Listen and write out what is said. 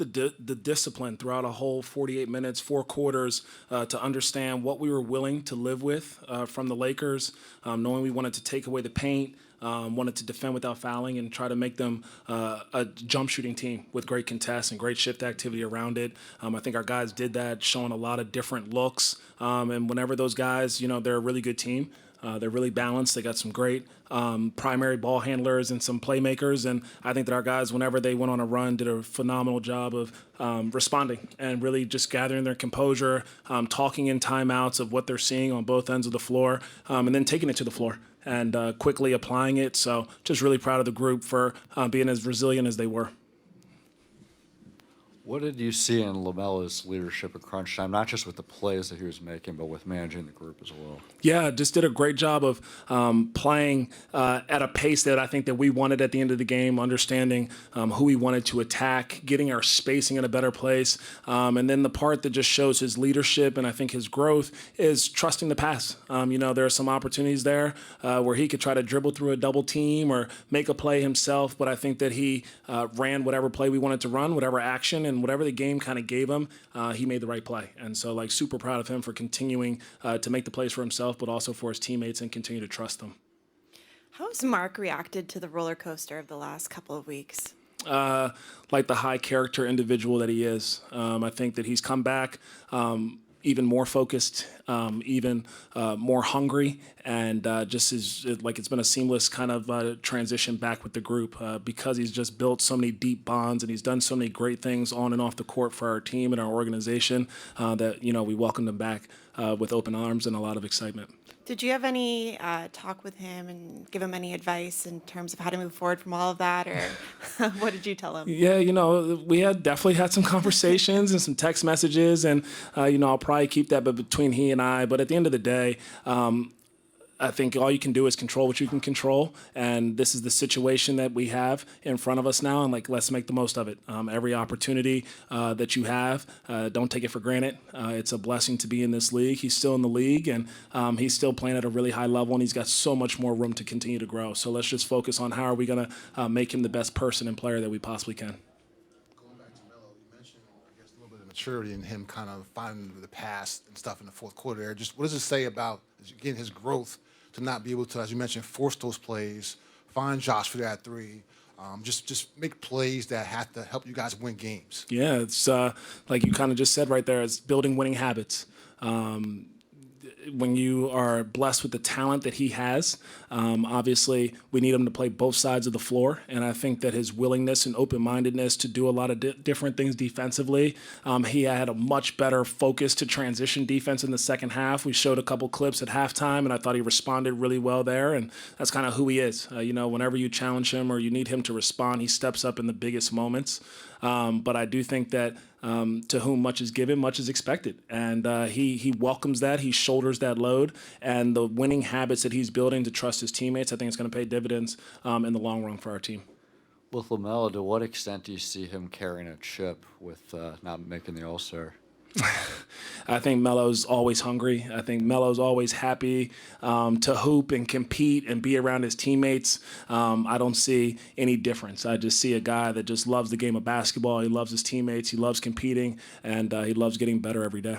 the discipline throughout a whole 48 minutes, 4 quarters, to understand what we were willing to live with from the Lakers, knowing we wanted to take away the paint, wanted to defend without fouling and try to make them a jump shooting team with great contests and great shift activity around it. I think our guys did that, showing a lot of different looks. And whenever those guys, they're a really good team. They're really balanced. They got some great primary ball handlers and some playmakers. And I think that our guys, whenever they went on a run, did a phenomenal job of responding and really just gathering their composure, talking in timeouts of what they're seeing on both ends of the floor, and then taking it to the floor and quickly applying it. So just really proud of the group for being as resilient as they were. What did you see in LaMelo's leadership at crunch time, not just with the plays that he was making, but with managing the group as well? Yeah, just did a great job of playing at a pace that I think that we wanted at the end of the game, understanding who we wanted to attack, getting our spacing in a better place. And then the part that just shows his leadership and I think his growth is trusting the pass. There are some opportunities there where he could try to dribble through a double team or make a play himself, but I think that he ran whatever play we wanted to run, whatever action, and whatever the game kind of gave him, he made the right play. And so, super proud of him for continuing to make the plays for himself, but also for his teammates and continue to trust them. How has Mark reacted to the roller coaster of the last couple of weeks? Like the high character individual that he is. I think that he's come back even more focused, even more hungry, and just is like it's been a seamless kind of transition back with the group because he's just built so many deep bonds and he's done so many great things on and off the court for our team and our organization that we welcomed him back with open arms and a lot of excitement. Did you have any talk with him and give him any advice in terms of how to move forward from all of that, or what did you tell him? Yeah, we had definitely had some conversations and some text messages, and I'll probably keep that between he and I. But at the end of the day, I think all you can do is control what you can control, and this is the situation that we have in front of us now, and let's make the most of it. Every opportunity that you have, don't take it for granted. It's a blessing to be in this league. He's still in the league, and he's still playing at a really high level, and he's got so much more room to continue to grow. So let's just focus on how are we going to make him the best person and player that we possibly can. Going back to Melo, you mentioned, I guess, a little bit of maturity in him kind of finding the pass and stuff in the fourth quarter there. Just what does it say about, again, his growth to not be able to, as you mentioned, force those plays, find Josh for that three, just make plays that have to help you guys win games? Yeah, it's like you kind of just said right there, it's building winning habits. When you are blessed with the talent that he has, obviously we need him to play both sides of the floor. And I think that his willingness and open-mindedness to do a lot of different things defensively, he had a much better focus to transition defense in the second half. We showed a couple clips at halftime, and I thought he responded really well there. And that's kind of who he is. Whenever you challenge him or you need him to respond, he steps up in the biggest moments. But I do think that to whom much is given, much is expected. And he welcomes that. He shoulders that load. And the winning habits that he's building to trust his teammates, I think it's going to pay dividends in the long run for our team. With LaMelo, to what extent do you see him carrying a chip with not making the All-Star? I think Melo's always hungry. I think Melo's always happy to hoop and compete and be around his teammates. I don't see any difference. I just see a guy that just loves the game of basketball. He loves his teammates. He loves competing, and he loves getting better every day.